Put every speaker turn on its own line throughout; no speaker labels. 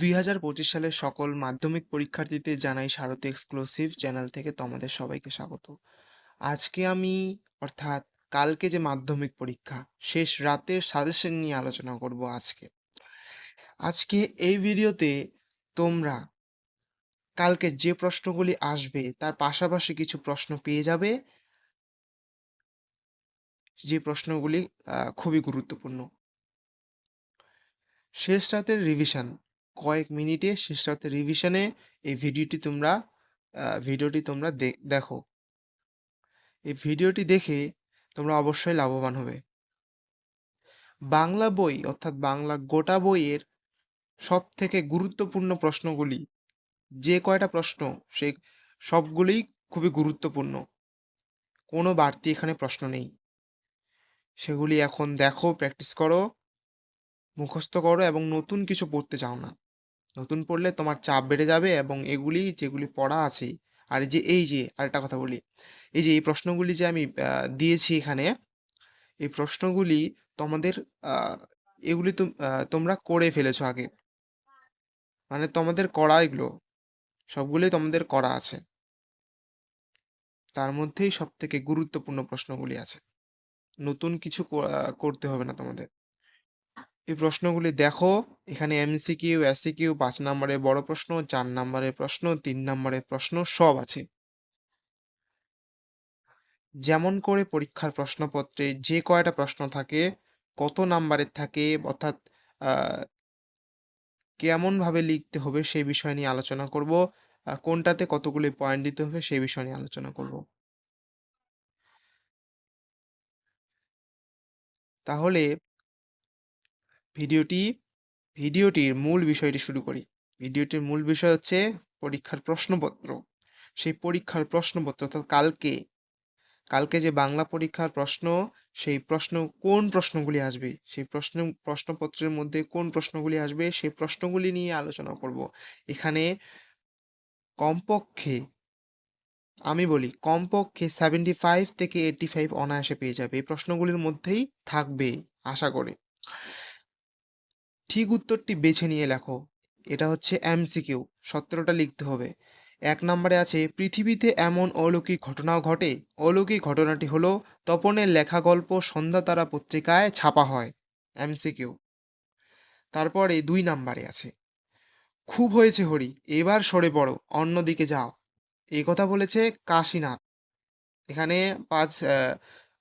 2025 সালের সকল মাধ্যমিক পরীক্ষার্থীদের জানাই স্বাগত এক্সক্লুসিভ চ্যানেল থেকে তোমাদের সবাইকে স্বাগত। আজকে আমি অর্থাৎ কালকে যে মাধ্যমিক পরীক্ষা শেষ রাতের সাজেশন নিয়ে আলোচনা করব আজকে এই ভিডিওতে তোমরা কালকে যে প্রশ্নগুলি আসবে তার পাশাপাশি কিছু প্রশ্ন পেয়ে যাবে, যে প্রশ্নগুলি খুবই গুরুত্বপূর্ণ। শেষ রাতের রিভিশন, কয়েক মিনিটে শেষ রাতের রিভিশনে এই ভিডিওটি তোমরা দেখো। এই ভিডিওটি দেখে তোমরা অবশ্যই লাভবান হবে। বাংলা বই অর্থাৎ বাংলা গোটা বইয়ের সব থেকে গুরুত্বপূর্ণ প্রশ্নগুলি, যে কয়টা প্রশ্ন সেই সবগুলিই খুবই গুরুত্বপূর্ণ, কোনো বাড়তি এখানে প্রশ্ন নেই। সেগুলি এখন দেখো, প্র্যাকটিস করো, মুখস্থ করো এবং নতুন কিছু পড়তে চাও না। নতুন পড়লে তোমার চাপ বেড়ে যাবে এবং যেগুলি পড়া আছে, আর এই যে আরেকটা কথা বলি, এই প্রশ্নগুলি যে আমি দিয়েছি এখানে, এই প্রশ্নগুলি তোমাদের এগুলি তোমরা করে ফেলেছো আগে, মানে তোমাদের করা এগুলো সবগুলোই তোমাদের করা আছে। তার মধ্যেই সব থেকে গুরুত্বপূর্ণ প্রশ্নগুলি আছে, নতুন কিছু করতে হবে না তোমাদের। এই প্রশ্নগুলি দেখো, এখানে এমসিকিউ, এসিকিউ, 5 নম্বরের বড় প্রশ্ন, 4 নম্বরের প্রশ্ন, 3 নম্বরের প্রশ্ন সব আছে। যেমন করে পরীক্ষার প্রশ্নপত্রে যে কয়টা প্রশ্ন থাকে, কত নাম্বারের থাকে, অর্থাৎ কেমনভাবে লিখতে হবে সেই বিষয় নিয়ে আলোচনা করব। কোনটাতে কতগুলি পয়েন্ট দিতে হবে সেই বিষয় নিয়ে আলোচনা করব। তাহলে ভিডিওটির মূল বিষয়টি শুরু করি। ভিডিওটির মূল বিষয় হচ্ছে পরীক্ষার প্রশ্নপত্র। সেই পরীক্ষার প্রশ্নপত্র অর্থাৎ কালকে যে বাংলা পরীক্ষার প্রশ্ন, সেই কোন প্রশ্নগুলি আসবে, সেই প্রশ্নপত্রের মধ্যে কোন প্রশ্নগুলি আসবে সেই প্রশ্নগুলি নিয়ে আলোচনা করব। এখানে কমপক্ষে, আমি বলি কমপক্ষে 75 থেকে 85 অনায়াসে পেয়ে যাবে, এই প্রশ্নগুলির মধ্যেই থাকবে আশা করি। ঠিক উত্তরটি বেছে নিয়ে লেখো। এটা হচ্ছে এমসিকিউ, 17টা লিখতে হবে। 1 নম্বরে আছে, পৃথিবীতে এমন অলৌকিক ঘটনাও ঘটে। অলৌকিক ঘটনাটি হলো তপনের লেখা গল্প সন্ধ্যা তারা পত্রিকায় ছাপা হয়। এমসিকিউ। তারপরে 2 নম্বরে আছে, খুব হয়েছে হরি, এবার সরে পড়ো, অন্যদিকে যাও। এই কথা বলেছে কাশীনাথ। এখানে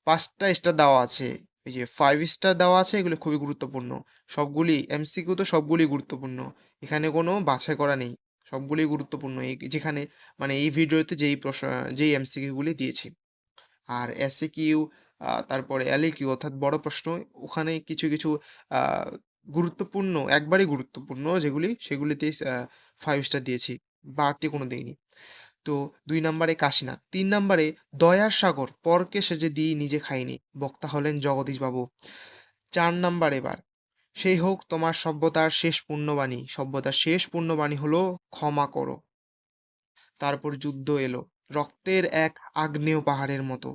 5টা স্টার দেওয়া আছে, এই যে 5 স্টার দেওয়া আছে, এগুলো খুবই গুরুত্বপূর্ণ। সবগুলি এমসিকিউ তো সবগুলি গুরুত্বপূর্ণ, এখানে কোনো বাছাই করা নেই, সবগুলি গুরুত্বপূর্ণ। যেখানে মানে এই ভিডিওতে যেই এমসিকিউগুলি দিয়েছি। আর এসিকিউ, তারপরে এলইকিউ অর্থাৎ বড় প্রশ্ন, ওখানে কিছু কিছু গুরুত্বপূর্ণ, একবারই গুরুত্বপূর্ণ যেগুলি, সেগুলিতে 5 স্টার দিয়েছি, বাড়তি কোনো দিইনি। তো 2 নম্বরে কাশীনাথ। 3 নম্বরে দয়ার সাগর, পরকে সেজে দিই নিজে খাইনি, বক্তা হলেন জগদীশবাবু। 4 নাম্বার এবার, সেই হোক তোমার সভ্যতার শেষ পুণ্যবাণী, সভ্যতার শেষ পুণ্যবাণী হলো ক্ষমা করো। তারপর যুদ্ধ এলো, রক্তের এক আগ্নেয় পাহাড়ের মতো।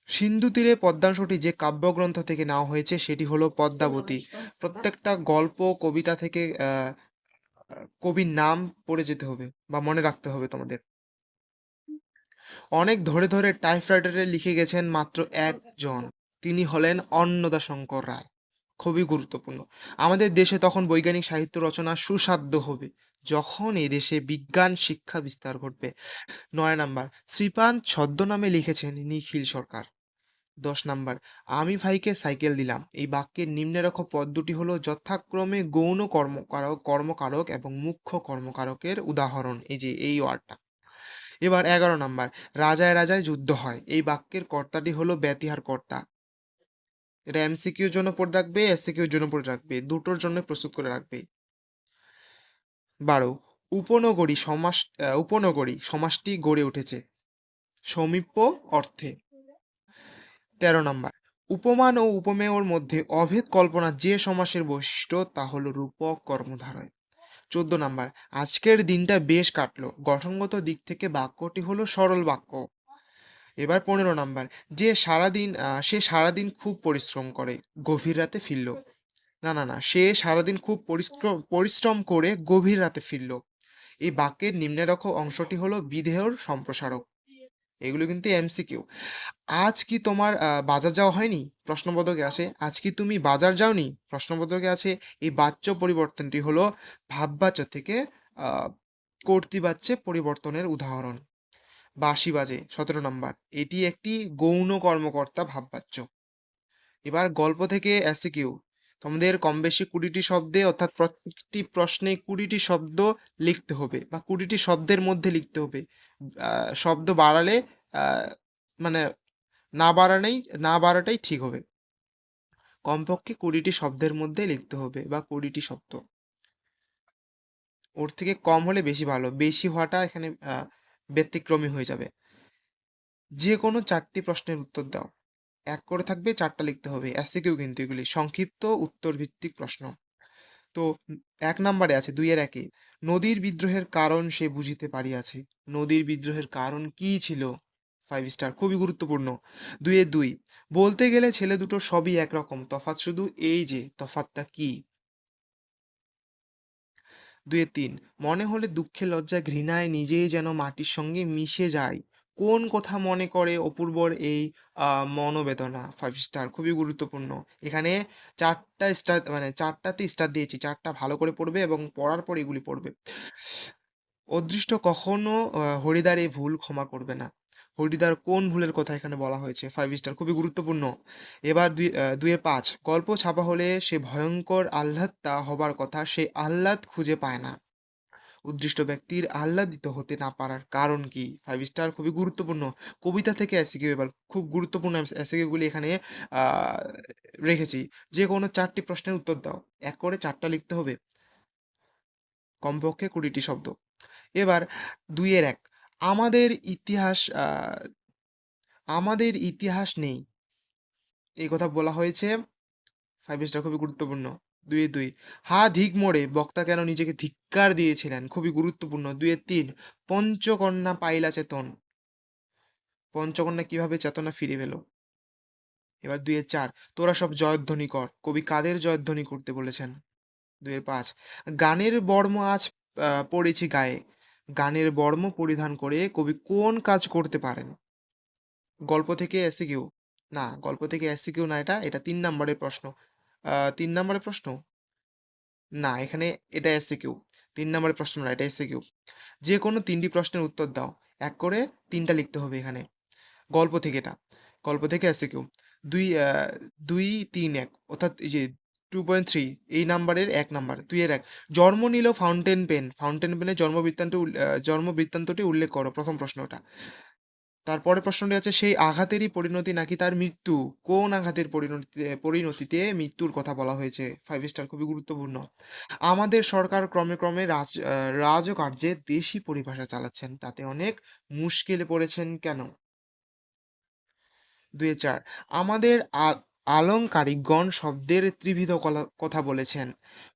সিন্ধু তীরে পদ্মাংশটি যে কাব্যগ্রন্থ থেকে নেওয়া হয়েছে সেটি হলো পদ্মাবতী। প্রত্যেকটা গল্প কবিতা থেকে কবির নাম পড়ে যেতে হবে বা মনে রাখতে হবে তোমাদের। অনেক ধরে ধরে টাইপরাইটারে লিখে গেছেন মাত্র একজন, তিনি হলেন অন্নদাশঙ্কর রায়। খুবই গুরুত্বপূর্ণ। আমাদের দেশে তখন বৈজ্ঞানিক সাহিত্য রচনা সুসাধ্য হবে, যখন এই দেশে বিজ্ঞান শিক্ষা বিস্তার ঘটবে। 9 নাম্বার, শ্রীপান ছদ্মনামে লিখেছেন নিখিল সরকার। 10 নাম্বার, আমি ভাইকে সাইকেল দিলাম, এই বাক্যের নিম্নরেখ পদ দুটি হলো যথাক্রমে গৌণ কর্মকারক এবং মুখ্য কর্মকারকের উদাহরণ, এই যে এই ওয়ার্ডটা। এবার 11 নাম্বার, রাজায় রাজায় যুদ্ধ হয়, এই বাক্যের কর্তাটি হলো ব্যতিহার কর্তা। এটা এমসিকিউর জন্য পড়ে রাখবে, এসসিকিউর জন্য পড়ে রাখবে, দুটোর জন্য প্রস্তুত করে রাখবে। 12, উপনগরী সমাসটি গড়ে উঠেছে সমীপ্য অর্থে। 13 নাম্বার, উপমান ও উপমেয়র মধ্যে অভেদ কল্পনা যে সমাসের বৈশিষ্ট্য তা হলো রূপক কর্মধারয়। 14 নাম্বার, আজকের দিনটা বেশ কাটলো, গঠনগত দিক থেকে বাক্যটি হলো সরল বাক্য। এবার 15 নাম্বার, সে সারাদিন খুব পরিশ্রম করে, গভীর রাতে ফিরল। না, সে সারাদিন খুব পরিশ্রম করে গভীর রাতে ফিরল। এই বাক্যের নিম্নরেখা অংশটি হলো বিধেয়র সম্প্রসারক। এগুলো কিন্তু এমসিকিউ। আজ কি তোমার বাজার যাওয়া হয়নি? প্রশ্নবোধকে আসে। আজ কি তুমি বাজার যাওনি? প্রশ্নবোধকে আছে। এই বাচ্য পরিবর্তনটি হলো ভাববাচ্য থেকে আহ, কর্তৃবাচ্যে পরিবর্তনের উদাহরণ। বাঁশি বাজে 17 নম্বর। এটি একটি গৌণ কর্মকর্তা ভাববাচ্য। এবার গল্প থেকে এসিকিউ। তোমাদের কম বেশি 20টি শব্দে অর্থাৎ প্রত্যেকটি প্রশ্নে 20টি শব্দ লিখতে হবে বা 20টি শব্দের মধ্যে লিখতে হবে। শব্দ বাড়ালে আহ, মানে না বাড়াটাই ঠিক হবে। কমপক্ষে 20টি শব্দের মধ্যে লিখতে হবে বা 20টি শব্দ। ওর থেকে কম হলে বেশি ভালো, বেশি হওয়াটা এখানে ব্যতিক্রমী হয়ে যাবে। যে কোনো 4টি প্রশ্নের উত্তর দাও। এক করে থাকবে, 4টা লিখতে হবে। এসিকিউ কিন্তু এগুলি সংক্ষিপ্ত উত্তর ভিত্তিক প্রশ্ন। তো 1 নম্বরে আছে 2-এর 1-এ, নদীর বিদ্রোহের কারণ সে বুঝিতে পারিয়াছে। নদীর বিদ্রোহের কারণ কি ছিল? 5 স্টার, খুবই গুরুত্বপূর্ণ। 2-এর 2, বলতে গেলে ছেলে দুটো সবই একরকম, তফাৎ শুধু এই যে, তফাৎটা কি? 2-এর 3, মনে হলে দুঃখে লজ্জা ঘৃণায় নিজেই যেন মাটির সঙ্গে মিশে যায়। কোন কথা মনে করে অপূর্বর এই মনোবেদনা? 5 স্টার, খুবই গুরুত্বপূর্ণ। এখানে 4টা স্টার, মানে 4টাতে স্টার দিয়েছি। 4টা ভালো করে পড়বে এবং পড়ার পর এগুলি পড়বে। অদৃষ্ট কখনো হরিদ্বার এই ভুল ক্ষমা করবে না। হরিদ্বার কোন ভুলের কথা এখানে বলা হয়েছে? 5 স্টার, খুবই গুরুত্বপূর্ণ। এবার 2-এর 5, গল্প ছাপা হলে সে ভয়ঙ্কর আহ্লাদটা হবার কথা, সে আহ্লাদ খুঁজে পায় না। উদ্দিষ্ট ব্যক্তির আহ্লাদিত হতে না পারার কারণ কি? 5 স্টার, খুবই গুরুত্বপূর্ণ। কবিতা থেকে এসিকিউ, এবার খুব গুরুত্বপূর্ণ এসিকিউগুলি এখানে আহ, রেখেছি। যে কোনো 4টি প্রশ্নের উত্তর দাও। এক করে 4টা লিখতে হবে, কমপক্ষে 20টি শব্দ। এবার 2-এর 1, আমাদের ইতিহাস আমাদের ইতিহাস নেই, এই কথা বলা হয়েছে। 5 স্টার, খুবই গুরুত্বপূর্ণ। 2-এর 2, হা ধিক মোড়ে বক্তা কেন নিজেকে ধিক্কার দিয়েছিলেন? খুবই গুরুত্বপূর্ণ। 2-এর 3, পঞ্চকন্যা পাইলা চেতন, পঞ্চকন্যা কিভাবে চেতনা ফিরে পেল? এবার 2-এর 4, তোরা সব জয়ধ্বনি কর, কবি কাদের জয়ধ্বনি করতে বলেছেন? 2-এর 5, গানের বর্ম আজ পড়েছি গায়ে, গানের বর্ম পরিধান করে কবি কোন কাজ করতে পারেন? গল্প থেকে এসিকিউ। না, গল্প থেকে এসিকিউ না, এটা এটা 3 নম্বরের প্রশ্ন। 3 নম্বরের প্রশ্ন, না এখানে এটা এসিকিউ। 3 নম্বরের প্রশ্ন না, এটা এসিকিউ। যে কোনো 3টি প্রশ্নের উত্তর দাও। এক করে 3টা লিখতে হবে এখানে। গল্প থেকে এটা, গল্প থেকে এসিকিউ। 2-3-1 অর্থাৎ এই যে 2.3 এই নাম্বারের 1 নাম্বার। 2-এর 1, জন্ম নিল ফাউন্টেন পেন, ফাউন্টেন পেনের জন্ম বৃত্তান্তটি উল্লেখ করো। প্রথম প্রশ্ন ওটা। তারপরে প্রশ্নটি আছে, সেই আঘাতেরই পরিণতি নাকি তার মৃত্যু? কোন আঘাতের পরিণতিতে মৃত্যুর কথা বলা হয়েছে? 5 স্টার, খুবই গুরুত্বপূর্ণ। আমাদের সরকার ক্রমে ক্রমে রাজকার্যে দেশি পরিভাষা চালাচ্ছেন, তাতে অনেক মুশকিলে পড়েছেন কেন? 2-এর 4, আমাদের আলংকারিকগণ শব্দের ত্রিবিধ কথা বলেছেন।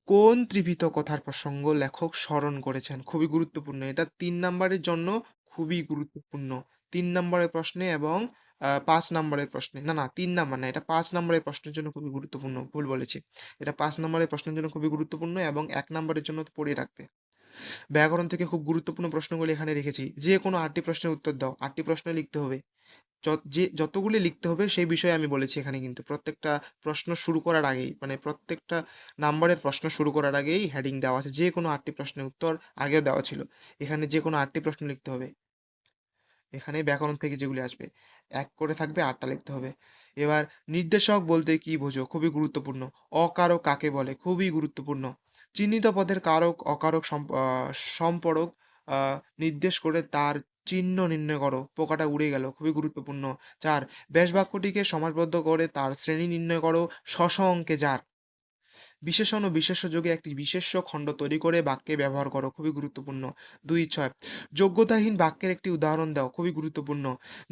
কোন ত্রিবিধ কথার প্রসঙ্গ লেখক স্মরণ করেছেন? খুবই গুরুত্বপূর্ণ। এটা 3 নম্বরের জন্য খুবই গুরুত্বপূর্ণ। 3 নম্বরের প্রশ্নে এবং 5 নম্বরের প্রশ্নে, না 3 নম্বর না, এটা 5 নম্বরের প্রশ্নের জন্য খুবই গুরুত্বপূর্ণ, ভুল বলেছি। এটা 5 নম্বরের প্রশ্নের জন্য খুবই গুরুত্বপূর্ণ এবং 1 নম্বরের জন্য তো পড়ে রাখবে। ব্যাকরণ থেকে খুব গুরুত্বপূর্ণ প্রশ্নগুলি এখানে রেখেছি। যে কোনো 8টি প্রশ্নের উত্তর দাও। 8টি প্রশ্ন লিখতে হবে। যতগুলি লিখতে হবে সেই বিষয়ে আমি বলেছি এখানে, কিন্তু প্রত্যেকটা প্রশ্ন শুরু করার আগেই, মানে প্রত্যেকটা নাম্বারের প্রশ্ন শুরু করার আগেই হেডিং দেওয়া আছে। যে কোনো 8টি প্রশ্নের উত্তর আগেও দেওয়া ছিল। এখানে যে কোনো 8টি প্রশ্ন লিখতে হবে। এখানে ব্যাকরণ থেকে যেগুলি আসবে এক করে থাকবে, 8টা লিখতে হবে। এবার নির্দেশক বলতে কি বোঝো? খুবই গুরুত্বপূর্ণ। অকারক কাকে বলে? খুবই গুরুত্বপূর্ণ। চিহ্নিত পদের কারক অকারক সম্পর্ক নির্দেশ করে তার চিহ্ন নির্ণয় করো। পোকাটা উড়ে গেল, খুবই গুরুত্বপূর্ণ। 4, ব্যাস বাক্যটিকে সমাসবদ্ধ করে তার শ্রেণী নির্ণয় করো। অঙ্কে যার বিশেষণ ও বিশেষ্য যোগে একটি বিশেষ্য খণ্ড তৈরি করে বাক্যে ব্যবহার করো, খুবই গুরুত্বপূর্ণ। 2-6, যোগ্যতাহীন বাক্যের একটি উদাহরণ দাও, খুবই গুরুত্বপূর্ণ।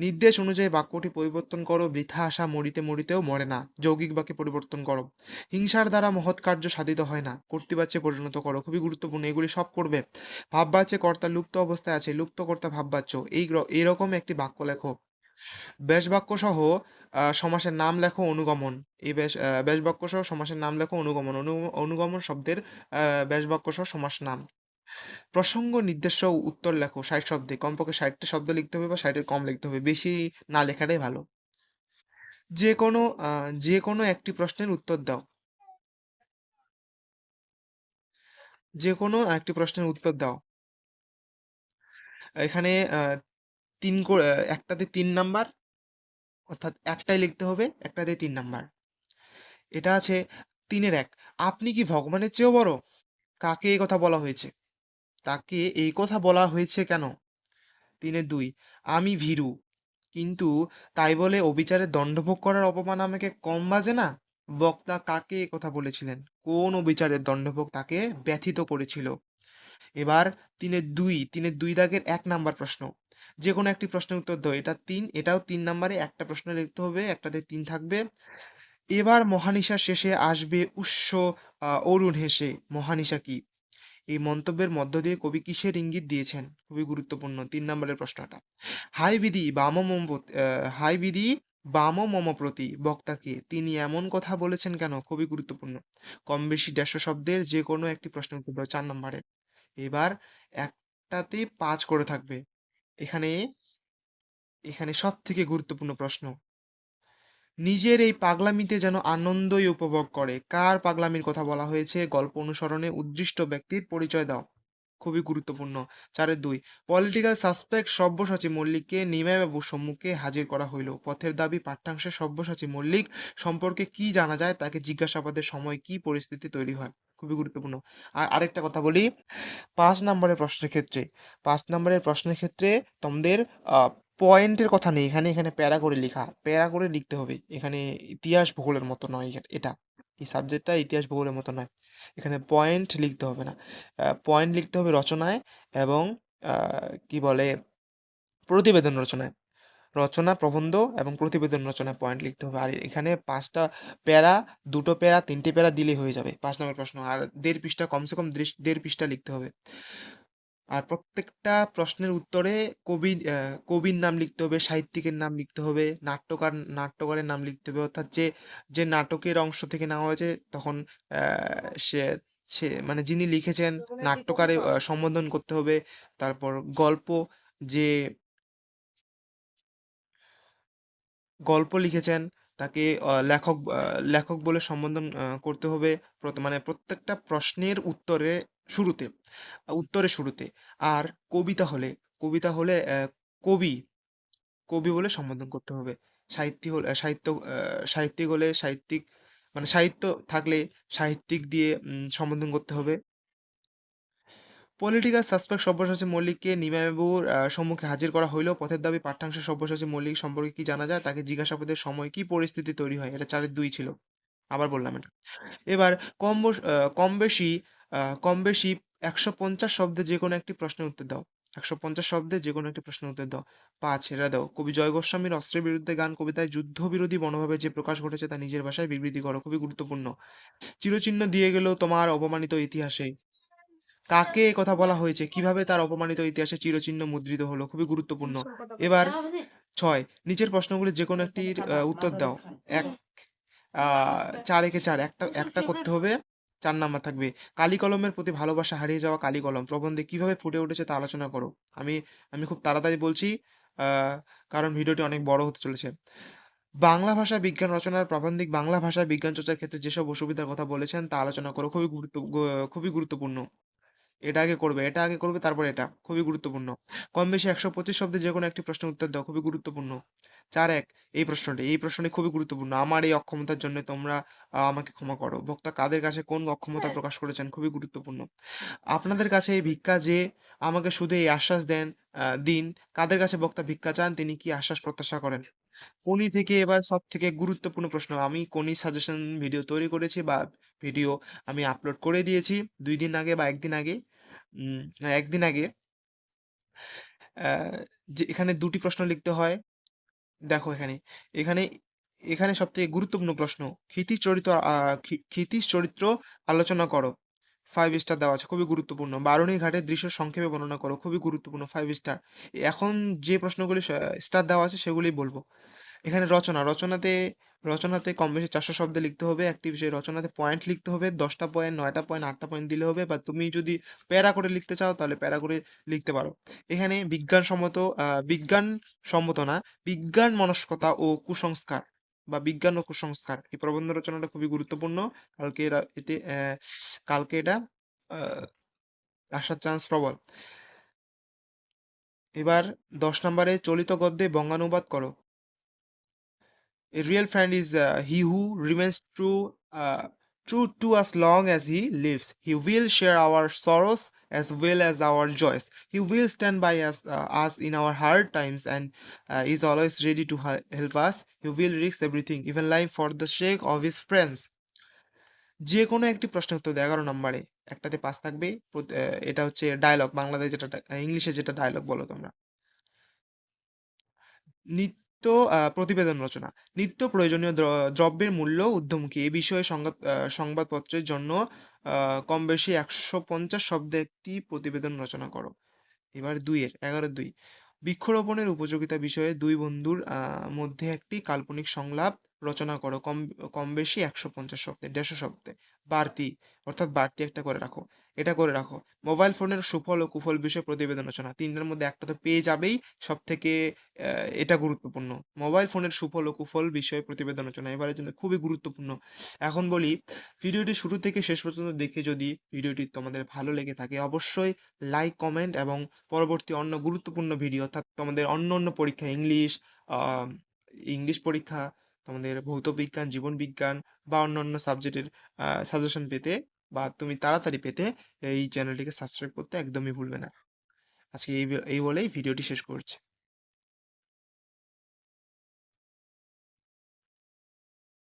নির্দেশ অনুযায়ী বাক্যটি পরিবর্তন করো, বৃথা আশা মরিতে মরিতেও মরে না, যৌগিক বাক্যে পরিবর্তন করো। হিংসার দ্বারা মহৎ কার্য সাধিত হয় না, কর্তৃবাচ্যে পরিণত করো, খুবই গুরুত্বপূর্ণ। এগুলি সব করবে। ভাববাচ্যে কর্তা লুপ্ত অবস্থায় আছে, লুপ্ত কর্তা ভাববাচ্য, এইরকম একটি বাক্য লেখো। ব্যাস বাক্য সহ সমাসের নাম লেখো অনুগমন। এই ব্যাস বাক্য সহ সমাসের নাম লেখো অনুগমন। অনুগমন শব্দের ব্যাস বাক্য সহ সমাস নাম। প্রসঙ্গ নির্দেশ্য উত্তর লেখো ৬০ শব্দে। কমপক্ষে ৬০ টা শব্দ লিখতে হবে বা ৬০ এর কম লিখতে হবে। বেশি না লেখাটাই ভালো। যেকোনো আ যেকোনো একটি প্রশ্নের উত্তর দাও। যেকোনো একটি প্রশ্নের উত্তর দাও। এখানে ৩ একটাতে ৩ নাম্বার, অর্থাৎ একটাই লিখতে হবে, একটাতে ৩ নাম্বার। এটা আছে ৩ এর ১। আপনি কি ভগবানের চেয়েও বড়? কাকে এই কথা বলা হয়েছে? তাকে এই কথা বলা হয়েছে কেন? ৩ এর ২। আমি ভীরু। কিন্তু তাই বলে অবিচারের দণ্ডভোগ করার অপমান আমাকে কম বাজে না? বক্তা কাকে এ কথা বলেছিলেন? কোন অবিচারের দণ্ডভোগ তাকে ব্যথিত করেছিল? এবার ৩ এর ২, ৩ এর ২ দাগের ১ নাম্বার প্রশ্ন। যেকোনো একটি প্রশ্নের উত্তর দাও। এটা ৩, এটাও ৩ নাম্বারে একটা প্রশ্ন লিখতে হবে, একটাতে ৩ থাকবে। এবার মহানিশার শেষে আসবে অরুণ হেসে। মহানিশা কি? এই মন্তব্যের মধ্য দিয়ে কবি কিসের ইঙ্গিত দিয়েছেন? খুবই গুরুত্বপূর্ণ ৩ নম্বরের প্রশ্নটা। হাই বিধি বাম মম প্রতি হাই বিধি বাম মম প্রতি বক্তা কে? তিনি এমন কথা বলেছেন কেন? খুবই গুরুত্বপূর্ণ। কম বেশি ১৫০ শব্দের যেকোনো একটি প্রশ্নের উত্তর দাও ৪ নম্বরে। এবার একটাতে ৫ করে থাকবে। এখানে এখানে সবথেকে গুরুত্বপূর্ণ প্রশ্ন। নিজের এই পাগলামিতে যেন আনন্দই উপভোগ করে। কার পাগলামির কথা বলা হয়েছে? গল্প অনুসরণে উদ্দিষ্ট ব্যক্তির পরিচয় দাও। খুবই গুরুত্বপূর্ণ। ৪ এর ২। পলিটিক্যাল সাসপেক্ট সব্যসাচী মল্লিককে নিমাইবাবুর সম্মুখে হাজির করা হইল। পথের দাবি পাঠ্যাংশে সব্যসাচী মল্লিক সম্পর্কে কি জানা যায়? তাকে জিজ্ঞাসাবাদের সময় কি পরিস্থিতি তৈরি হয়? খুবই গুরুত্বপূর্ণ। আর আরেকটা কথা বলি, ৫ নাম্বারের প্রশ্নের ক্ষেত্রে ৫ নাম্বারের প্রশ্নের ক্ষেত্রে তোমাদের আ পয়েন্টের কথা নেই এখানে, এখানে প্যারা করে লিখা। প্যারা করে লিখতে হবে। এখানে ইতিহাস ভূগোলের মতো নয় এটা। এই সাবজেক্টটা ইতিহাস ভূগোলের মতো নয়। এখানে পয়েন্ট লিখতে হবে না। পয়েন্ট লিখতে হবে রচনায় এবং আ কি বলে প্রতিবেদন রচনায়। রচনা, প্রবন্ধ এবং প্রতিবেদন রচনায় পয়েন্ট লিখতে হবে। আর এখানে ৫ টা প্যারা, ২ টো প্যারা, ৩ টে প্যারা দিলেই হয়ে যাবে ৫ নম্বর প্রশ্ন। আর ১.৫ পৃষ্ঠা কমসে কম ১.৫ পৃষ্ঠা লিখতে হবে। আর প্রত্যেকটা প্রশ্নের উত্তরে কবির নাম লিখতে হবে, সাহিত্যিকের নাম লিখতে হবে, নাট্যকারের নাম লিখতে হবে। অর্থাৎ যে নাটকের অংশ থেকে নেওয়া হয়েছে তখন আ সে সে মানে যিনি লিখেছেন নাট্যকারে সম্বোধন করতে হবে। তারপর গল্প যে গল্প লিখেছেন তাকে লেখক বলে সম্বোধন করতে হবে। মানে প্রত্যেকটা প্রশ্নের শুরুতে উত্তরের শুরুতে। আর কবিতা হলে কবিতা হলে কবি, কবি বলে সম্বোধন করতে হবে। সাহিত্যিক হলে সাহিত্যিক, মানে সাহিত্য থাকলে সাহিত্যিক দিয়ে সম্বোধন করতে হবে। পলিটিক্যাল সাসপেক্ট সব্যসাচী মল্লিককে নিমাইবাবুর সম্মুখে হাজির করা হইল। পথের দাবি পাঠ্যাংশে সব্যসাচী মল্লিক সম্পর্কে কি জানা যায়? তাকে জিজ্ঞাসাবাদের সময় কি পরিস্থিতি তৈরি হয়? এটা ৪ এর ২ ছিল। আবার বললাম এটা। এবার কম বেশি ১৫০ শব্দে যেকোনো একটি প্রশ্নের উত্তর দাও। ১৫০ শব্দে যেকোনো একটি প্রশ্নের উত্তর দাও। ৫ এটা দাও। কবি জয় গোস্বামীর অস্ত্রের বিরুদ্ধে গান কবিতায় যুদ্ধবিরোধী মনোভাবের যে প্রকাশ ঘটেছে তা নিজের ভাষায় বিবৃতি করো। খুবই গুরুত্বপূর্ণ। চিরচিহ্ন দিয়ে গেল তোমার অপমানিত ইতিহাসে। কাকে এ কথা বলা হয়েছে? কিভাবে তার অপমানিত ইতিহাসে চিরচিহ্ন মুদ্রিত হলো? খুবই গুরুত্বপূর্ণ। এবার ৬ নিচের প্রশ্নগুলির যেকোনো একটির উত্তর দাও। ১ আ ৪ একে ৪ একটা করতে হবে। ৪ নাম্বার থাকবে। কালি কলমের প্রতি ভালোবাসা হারিয়ে যাওয়া কালি কলম প্রবন্ধে কিভাবে ফুটে উঠেছে তা আলোচনা করো। আমি আমি খুব তাড়াতাড়ি বলছি আ কারণ ভিডিওটি অনেক বড় হতে চলেছে। বাংলা ভাষায় বিজ্ঞান রচনার প্রাবন্ধিক বাংলা ভাষায় বিজ্ঞান চর্চার ক্ষেত্রে যেসব অসুবিধার কথা বলেছেন তা আলোচনা করো। খুবই গুরুত্বপূর্ণ। এটা আগে করবে তারপর এটা। খুবই গুরুত্বপূর্ণ। কম বেশি ১২৫ শব্দে যেকোনো একটি প্রশ্নের উত্তর দাও। খুবই গুরুত্বপূর্ণ। ৪-১ এই প্রশ্নটি খুবই গুরুত্বপূর্ণ। আমার এই অক্ষমতার জন্য তোমরা আমাকে ক্ষমা করো। বক্তা কাদের কাছে কোন অক্ষমতা প্রকাশ করেছেন? খুবই গুরুত্বপূর্ণ। আপনাদের কাছে এই ভিক্ষা যে আমাকে শুধু এই আশ্বাস দিন। কাদের কাছে বক্তা ভিক্ষা চান? তিনি কি আশ্বাস প্রত্যাশা করেন? কোনি থেকে এবার সবথেকে গুরুত্বপূর্ণ প্রশ্ন। আমি কোনি সাজেশন ভিডিও তৈরি করেছি বা ভিডিও আমি আপলোড করে দিয়েছি ২ দিন আগে বা ১ দিন আগে। ১ দিন আগে। অ্যা যে এখানে ২ টি প্রশ্ন লিখতে হয়। দেখো এখানে এখানে সবথেকে গুরুত্বপূর্ণ প্রশ্ন। ক্ষিতিশ চরিত্র আলোচনা করো। 5 স্টার দেওয়া আছে, খুবই গুরুত্বপূর্ণ। বারুণী ঘাটের দৃশ্য সংক্ষেপে বর্ণনা করো, খুবই গুরুত্বপূর্ণ, 5 স্টার। এখন যে প্রশ্নগুলি স্টার দেওয়া আছে সেগুলিই বলবো। এখানে রচনাতে রচনাতে কম বেশি 400 শব্দে লিখতে হবে। একটি বিষয়ে রচনাতে পয়েন্ট লিখতে হবে। 10টা পয়েন্ট, 9টা পয়েন্ট, 8টা পয়েন্ট দিলে হবে, বা তুমি যদি প্যারা করে লিখতে চাও তাহলে প্যারা করে লিখতে পারো। এখানে বিজ্ঞানসম্মত না, বিজ্ঞান মনস্কতা ও কুসংস্কার বা বিজ্ঞান ও কুসংস্কার, এই প্রবন্ধ রচনাটা খুবই গুরুত্বপূর্ণ। কালকে এটা আহ, আসার চান্স প্রবল। এবার 10 নম্বরে চলিত গদ্যে বঙ্গানুবাদ করো। A real friend is he who remains true to us long as he lives. He will share our sorrows as well as our joys. He will stand by us in our hard times, and is always ready to help us. He will risk everything, even life, for the sake of his friends. যে কোনো একটি প্রশ্নের উত্তর দেয় 11 নম্বরে, একটাতে 5 থাকবে। এটা হচ্ছে ডায়লগ, বাংলাদেশ যেটা ইংলিশে যেটা ডায়লগ বলো তোমরা। নিত্য প্রতিবেদন রচনা। নিত্য প্রয়োজনীয় দ্রব্যের মূল্য ঊর্ধ্বমুখী। এ বিষয়ে সংবাদপত্রের জন্য কম বেশি 150 শব্দে একটি প্রতিবেদন রচনা করো। এবার 11-2 বৃক্ষরোপণের উপযোগিতা বিষয়ে দুই বন্ধুর মধ্যে একটি কাল্পনিক সংলাপ রচনা করো, কম কম বেশি 150 শব্দে, 150 শব্দে। বাড়তি, অর্থাৎ বাড়তি একটা করে রাখো, এটা করে রাখো। মোবাইল ফোনের সুফল ও কুফল বিষয়ে প্রতিবেদন রচনা। 3টার মধ্যে একটা তো পেয়ে যাবেই, সব থেকে এটা গুরুত্বপূর্ণ। মোবাইল ফোনের সুফল ও কুফল বিষয়ে প্রতিবেদন রচনা এবারের জন্য খুবই গুরুত্বপূর্ণ। এখন বলি, ভিডিওটি শুরু থেকে শেষ পর্যন্ত দেখে যদি ভিডিওটি তোমাদের ভালো লেগে থাকে, অবশ্যই লাইক, কমেন্ট, এবং পরবর্তী অন্য গুরুত্বপূর্ণ ভিডিও, অর্থাৎ তোমাদের অন্য পরীক্ষা, ইংলিশ পরীক্ষা, তোমাদের ভৌত বিজ্ঞান, জীবন বিজ্ঞান, বা অন্য সাবজেক্টের সাজেশন পেতে, বা তুমি তাড়াতাড়ি পেতে, এই চ্যানেলটিকে সাবস্ক্রাইব করতে একদমই ভুলবে না। আজকে এই বলেই ভিডিওটি শেষ করছি।